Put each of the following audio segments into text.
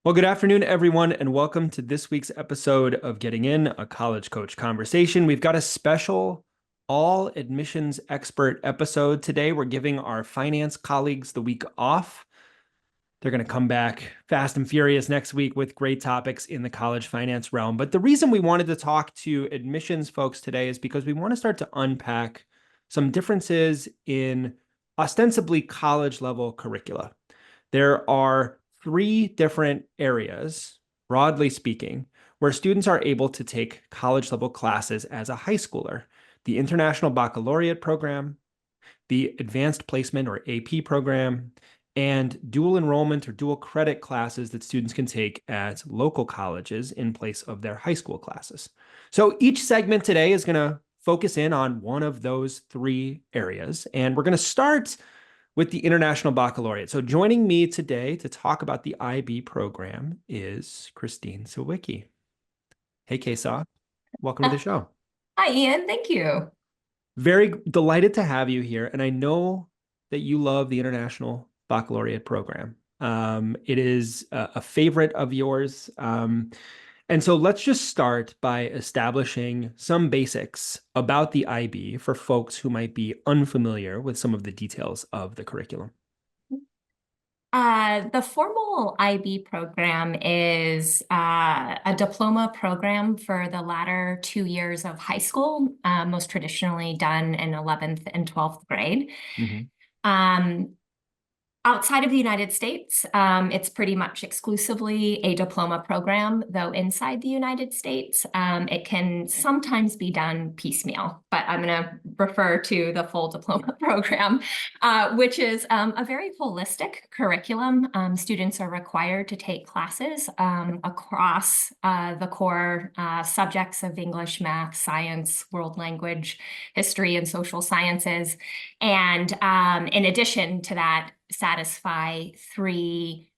Well, good afternoon, everyone, and welcome to this week's episode of Getting In, a College Coach Conversation. We've got a special all admissions expert episode today. We're giving our finance colleagues the week off. They're going to come back fast and furious next week with great topics in the college finance realm. But the reason we wanted to talk to admissions folks today is because we want to start to unpack some differences in ostensibly college level curricula. There are three different areas, broadly speaking, where students are able to take college level classes as a high schooler: the International Baccalaureate program, the Advanced Placement or AP program, and dual enrollment or dual credit classes that students can take at local colleges in place of their high school classes. So each segment today is going to focus in on one of those three areas. And we're going to start with the International Baccalaureate. So joining me today to talk about the IB program is Kristine Sawicki. Hey, Kesa. Welcome to the show. Hi, Ian. Thank you. Very delighted to have you here. And I know that you love the International Baccalaureate program. It is a favorite of yours. And so let's just start by establishing some basics about the IB for folks who might be unfamiliar with some of the details of the curriculum. The formal IB program is a diploma program for the latter 2 years of high school, most traditionally done in 11th and 12th grade. Mhm. Um, Outside of the United States, it's pretty much exclusively a diploma program, though inside the United States, it can sometimes be done piecemeal. But I'm going to refer to the full diploma program, which is a very holistic curriculum. Students are required to take classes across the core subjects of English, math, science, world language, history, and social sciences. And in addition to that, satisfy three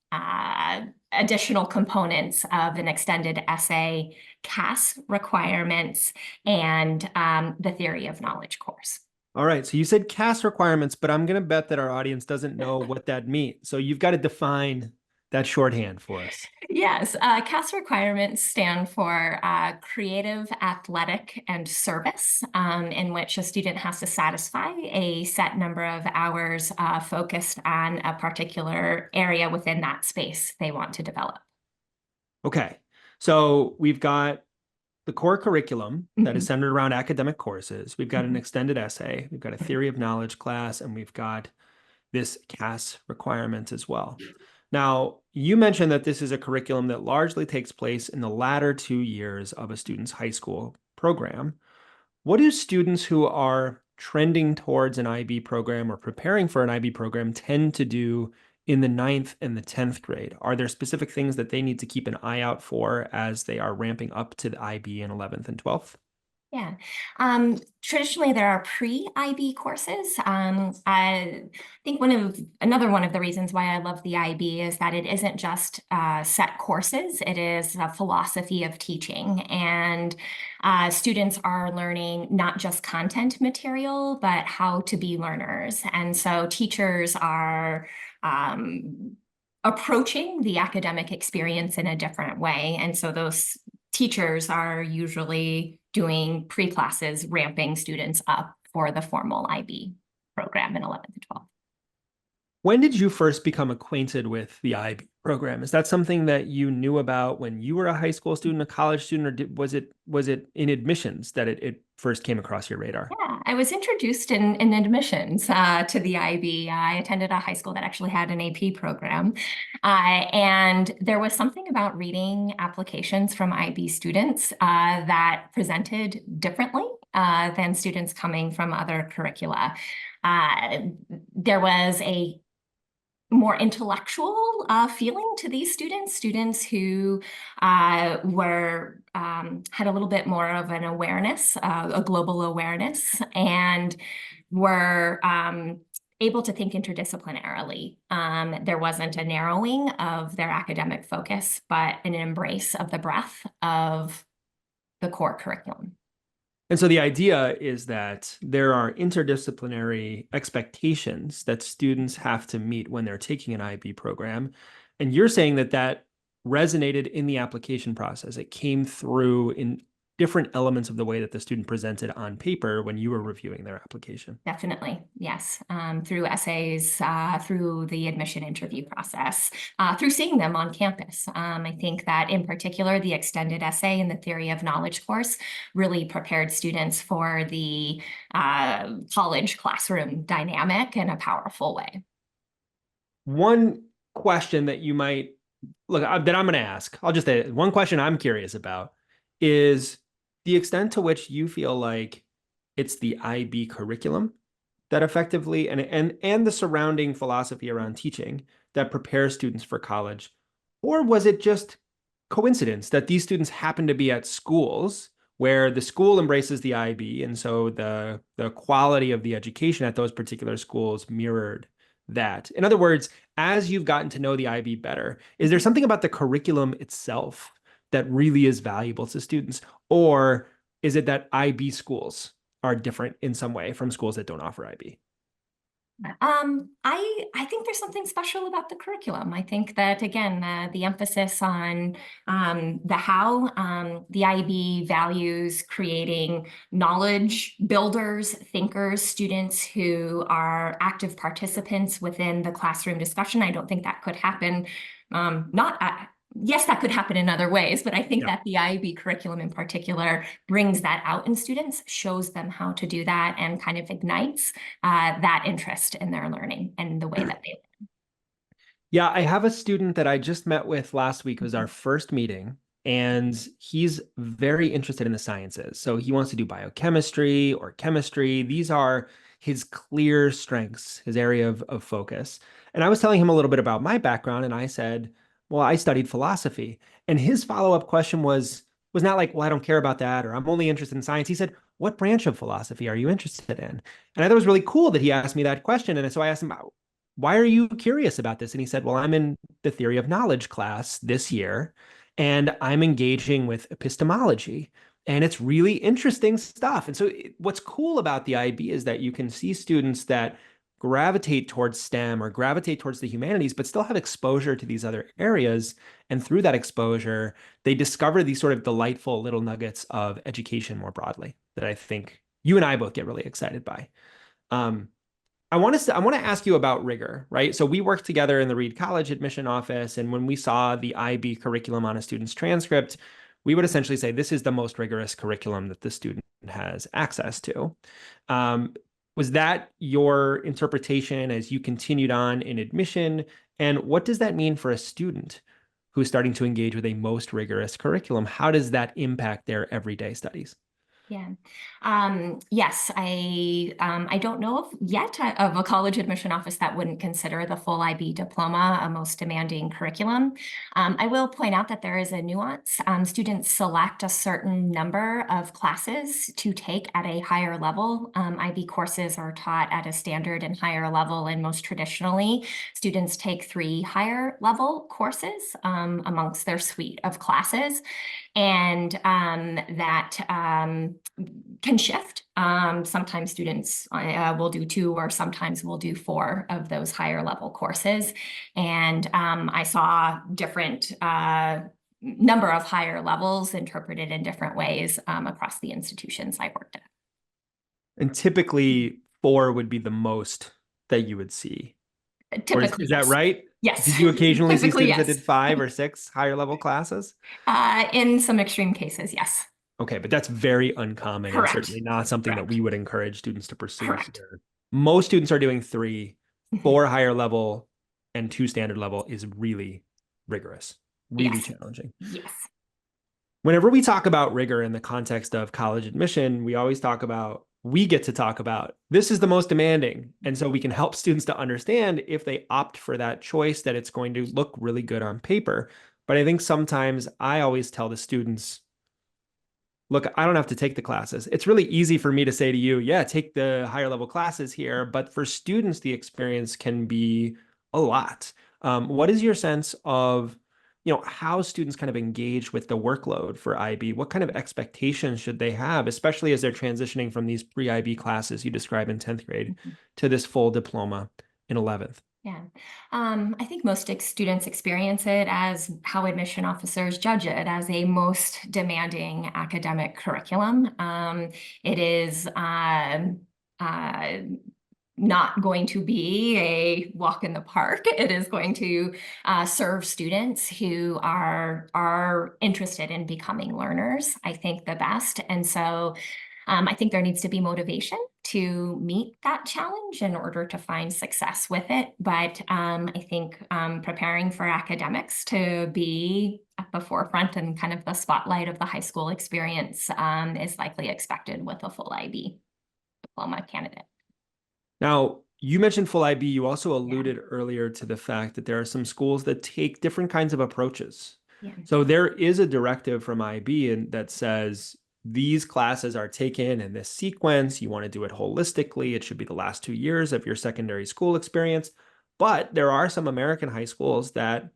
additional components of an extended essay, CAS requirements, and the theory of knowledge course. All right. So you said CAS requirements, but I'm going to bet that our audience doesn't know what that means. So you've got to define that shorthand for us. Yes, CAS requirements stand for creative, athletic, and service, in which a student has to satisfy a set number of hours focused on a particular area within that space they want to develop. Okay. So we've got the core curriculum that is Mhm. centered around academic courses. We've got an Mhm. extended essay. We've got a theory of knowledge class, and we've got this CAS requirement as well. Now, you mentioned that this is a curriculum that largely takes place in the latter 2 years of a student's high school program. What do students who are trending towards an IB program or preparing for an IB program tend to do in the ninth and the 10th grade? Are there specific things that they need to keep an eye out for as they are ramping up to the IB in 11th and 12th? Yeah. Traditionally, there are pre-IB courses. I think another one of the reasons why I love the IB is that it isn't just set courses. It is a philosophy of teaching, and students are learning not just content material, but how to be learners. And so teachers are approaching the academic experience in a different way. And so those teachers are usually doing pre-classes, ramping students up for the formal IB program in 11th and 12th. When did you first become acquainted with the IB program? Is that something that you knew about when you were a high school student, a college student, or was it in admissions that it first came across your radar? Yeah, I was introduced in admissions to the IB. I attended a high school that actually had an AP program. And there was something about reading applications from IB students that presented differently than students coming from other curricula. Uh, there was a more intellectual feeling to these students who were had a little bit more of an awareness, a global awareness, and were able to think interdisciplinarily. There wasn't a narrowing of their academic focus, but an embrace of the breadth of the core curriculum. And so the idea is that there are interdisciplinary expectations that students have to meet when they're taking an IB program. And you're saying that resonated in the application process. It came through in different elements of the way that the student presented on paper when you were reviewing their application. Definitely, yes. Through essays, through the admission interview process, through seeing them on campus. I think that in particular, the extended essay in the theory of knowledge course really prepared students for the college classroom dynamic in a powerful way. One question that you might look that I'm going to ask, I'll just say one question I'm curious about is the extent to which you feel like it's the IB curriculum that effectively and the surrounding philosophy around teaching that prepares students for college, or was it just coincidence that these students happen to be at schools where the school embraces the IB, and so the quality of the education at those particular schools mirrored that? In other words, as you've gotten to know the IB better, is there something about the curriculum itself that really is valuable to students, or is it that IB schools are different in some way from schools that don't offer IB? I think there's something special about the curriculum. I think that again, the emphasis on the how, the IB values creating knowledge builders, thinkers, students who are active participants within the classroom discussion. I don't think that could happen, not yes, that could happen in other ways, but I think that the IB curriculum in particular brings that out in students, shows them how to do that, and kind of ignites that interest in their learning and the way that they learn. Yeah, I have a student that I just met with last week. It was our first meeting, and he's very interested in the sciences. So he wants to do biochemistry or chemistry. These are his clear strengths, his area of focus. And I was telling him a little bit about my background, and I said, well, I studied philosophy. And his follow-up question was not like, well, I don't care about that, or I'm only interested in science. He said, what branch of philosophy are you interested in? And I thought it was really cool that he asked me that question. And so I asked him, why are you curious about this? And he said, well, I'm in the theory of knowledge class this year, and I'm engaging with epistemology. And it's really interesting stuff. And so what's cool about the IB is that you can see students that gravitate towards STEM or gravitate towards the humanities, but still have exposure to these other areas. And through that exposure, they discover these sort of delightful little nuggets of education more broadly that I think you and I both get really excited by. I want to ask you about rigor, right? So we worked together in the Reed College admission office, and when we saw the IB curriculum on a student's transcript, we would essentially say this is the most rigorous curriculum that the student has access to. Was that your interpretation as you continued on in admission? And what does that mean for a student who's starting to engage with a most rigorous curriculum? How does that impact their everyday studies? Yeah. Yes, I don't know of yet of a college admission office that wouldn't consider the full IB diploma a most demanding curriculum. I will point out that there is a nuance. Students select a certain number of classes to take at a higher level. IB courses are taught at a standard and higher level, and most traditionally, students take 3 higher level courses amongst their suite of classes. And that can shift. Sometimes students will do 2, or sometimes will do 4 of those higher level courses. And I saw different number of higher levels interpreted in different ways across the institutions I worked at. And typically 4 would be the most that you would see. Typically, Is that yes. Right? Yes. Did you occasionally see Typically, students that yes. did 5 or 6 higher level classes? In some extreme cases, yes. Okay, but that's very uncommon and Correct. certainly not something that Correct. we would encourage students to pursue Correct. here. Most students are doing 3, 4 higher level, and 2 standard level is really rigorous, really Yes. challenging. Yes. Whenever we talk about rigor in the context of college admission, we get to talk about this is the most demanding. And so we can help students to understand if they opt for that choice that it's going to look really good on paper. But I think sometimes I always tell the students, look, I don't have to take the classes. It's really easy for me to say to you, yeah, take the higher level classes here. But for students, the experience can be a lot. What is your sense of, how students kind of engage with the workload for IB? What kind of expectations should they have, especially as they're transitioning from these pre-IB classes you describe in 10th grade to this full diploma in 11th? Yeah. I think most students experience it as how admission officers judge it as a most demanding academic curriculum. It is uh, not going to be a walk in the park. It is going to serve students who are interested in becoming learners, I think, the best. And so I think there needs to be motivation to meet that challenge in order to find success with it. But I think preparing for academics to be at the forefront and kind of the spotlight of the high school experience is likely expected with a full IB diploma candidate. Now, you mentioned full IB. You also Yeah, alluded earlier to the fact that there are some schools that take different kinds of approaches. yeah, So there is a directive from IB that says these classes are taken in this sequence. You want to do it holistically. It should be the last 2 years of your secondary school experience. But there are some American high schools that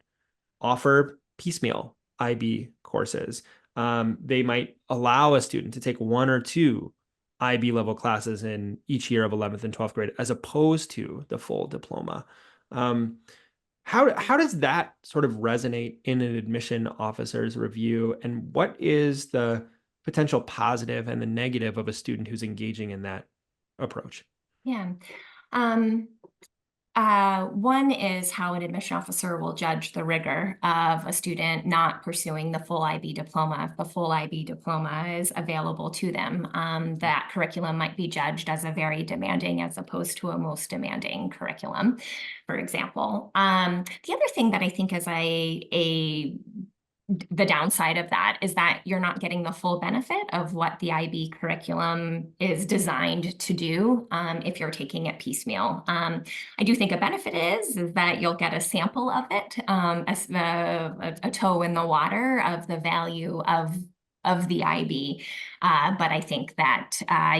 offer piecemeal IB courses. They might allow a student to take one or two IB level classes in each year of 11th and 12th grade, as opposed to the full diploma. Um, how does that sort of resonate in an admission officer's review? And what is the potential positive and the negative of a student who's engaging in that approach? yeah. Um, One is how an admission officer will judge the rigor of a student not pursuing the full IB diploma. If the full IB diploma is available to them, that curriculum might be judged as a very demanding as opposed to a most demanding curriculum, for example. The other thing that I think is the downside of that is that you're not getting the full benefit of what the IB curriculum is designed to do if you're taking it piecemeal. I do think a benefit is that you'll get a sample of it, as a toe in the water of the value of the IB. But I think that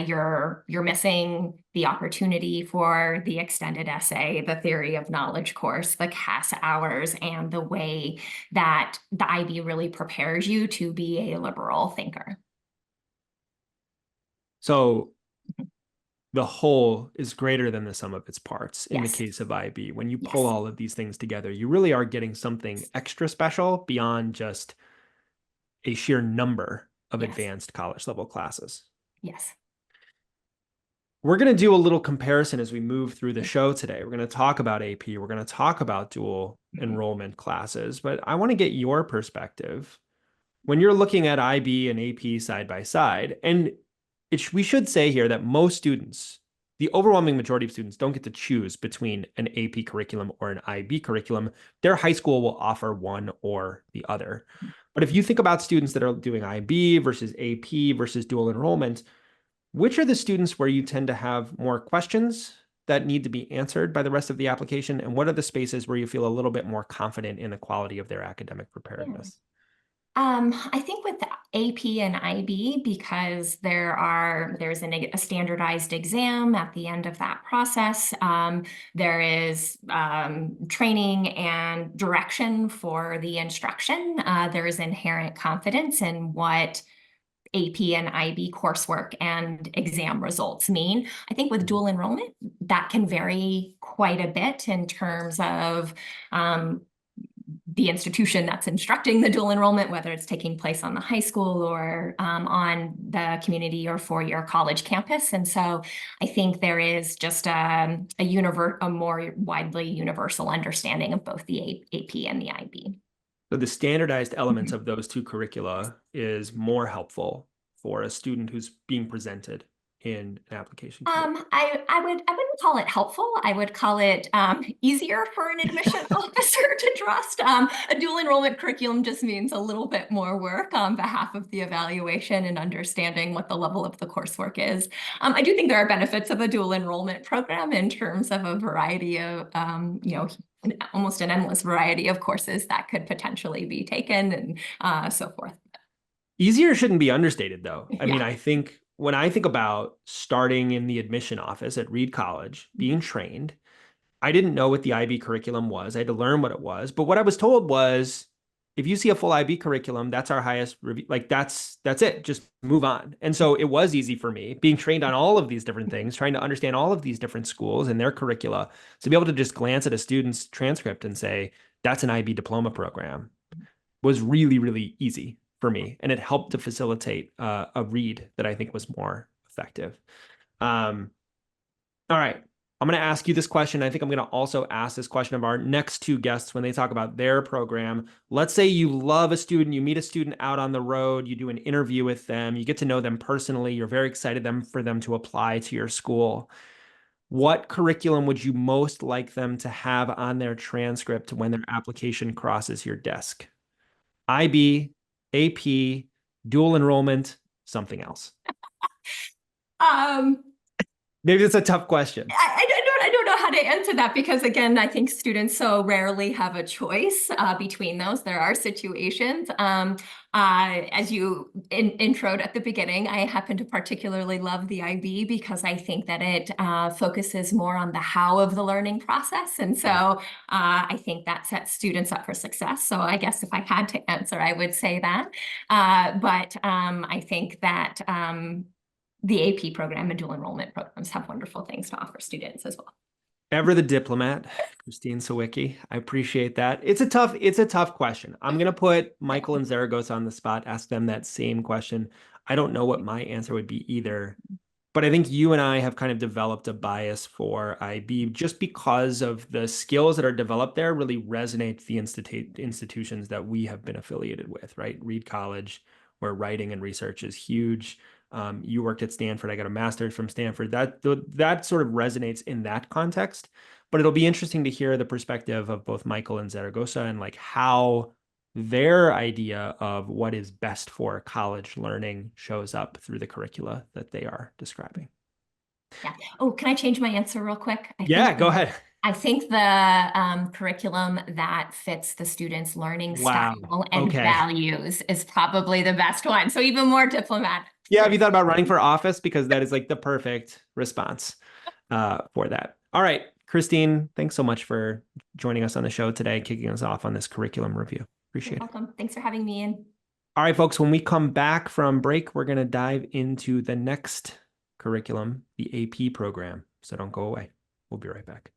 you're missing the opportunity for the extended essay, the theory of knowledge course, the CAS hours, and the way that the IB really prepares you to be a liberal thinker. So the whole is greater than the sum of its parts in the Yes, case of IB. When you pull yes, all of these things together, you really are getting something extra special beyond just a sheer number of yes, advanced college level classes. yes. We're going to do a little comparison as we move through the show today. We're going to talk about AP, we're going to talk about dual Mhm. enrollment classes, but I want to get your perspective when you're looking at IB and AP side by side. And we should say here that most students, the overwhelming majority of students, don't get to choose between an AP curriculum or an IB curriculum. Their high school will offer one or the other. But if you think about students that are doing IB versus AP versus dual enrollment, which are the students where you tend to have more questions that need to be answered by the rest of the application? And what are the spaces where you feel a little bit more confident in the quality of their academic Yeah. preparedness? I think with AP and IB, because there's a standardized exam at the end of that process. There is training and direction for the instruction. There is inherent confidence in what AP and IB coursework and exam results mean. I think with dual enrollment, that can vary quite a bit in terms of the institution that's instructing the dual enrollment, whether it's taking place on the high school or on the community or four-year college campus. And so I think there is just a more widely universal understanding of both the AP and the IB. So the standardized elements of those two curricula is more helpful for a student who's being presented in an application to it. I wouldn't call it helpful. I would call it easier for an admission officer to trust. A dual enrollment curriculum just means a little bit more work on behalf of the evaluation and understanding what the level of the coursework is. I do think there are benefits of a dual enrollment program in terms of a variety of, almost an endless variety of courses that could potentially be taken and so forth. Easier shouldn't be understated, though. I mean, Yeah. I think when I think about starting in the admission office at Reed College, being trained, I didn't know what the IB curriculum was. I had to learn what it was. But what I was told was if you see a full IB curriculum, that's our highest review. Like that's it. Just move on. And so it was easy for me being trained on all of these different things, trying to understand all of these different schools and their curricula, to be able to just glance at a student's transcript and say, that's an IB diploma program, was really, really easy for me. And it helped to facilitate a read that I think was more effective. All right. I'm going to ask you this question. I think I'm going to also ask this question of our next two guests when they talk about their program. Let's say you love a student, you meet a student out on the road, you do an interview with them, you get to know them personally, you're very excited for them to apply to your school. What curriculum would you most like them to have on their transcript when their application crosses your desk? IB, AP, dual enrollment, something else? Um, Maybe it's a tough question. I don't know how to answer that because, again, I think students so rarely have a choice between those. There are situations. As you introed at the beginning, I happen to particularly love the IB because I think that it focuses more on the how of the learning process. And so I think that sets students up for success. So I guess if I had to answer, I would say that. But I think that the AP program and dual enrollment programs have wonderful things to offer students as well. Ever the diplomat, Kristine Sawicki. I appreciate that. It's a tough question. I'm gonna put Michael and Zaragoza on the spot, ask them that same question. I don't know what my answer would be either. But I think you and I have kind of developed a bias for IB just because of the skills that are developed there really resonate the institutions that we have been affiliated with, right? Reed College, where writing and research is huge. You worked at Stanford. I got a master's from Stanford. That sort of resonates in that context. But it'll be interesting to hear the perspective of both Michael and Zaragoza and like how their idea of what is best for college learning shows up through the curricula that they are describing. Yeah. Oh, can I change my answer real quick? Yeah, go ahead. I think the curriculum that fits the students' learning Wow. style and Okay. values is probably the best one. So even more diplomatic. Yeah, have you thought about running for office? Because that is like the perfect response for that. All right, Kristine, thanks so much for joining us on the show today, kicking us off on this curriculum review. Appreciate it. You're welcome. Thanks for having me in. All right, folks, when we come back from break, we're going to dive into the next curriculum, the AP program. So don't go away. We'll be right back.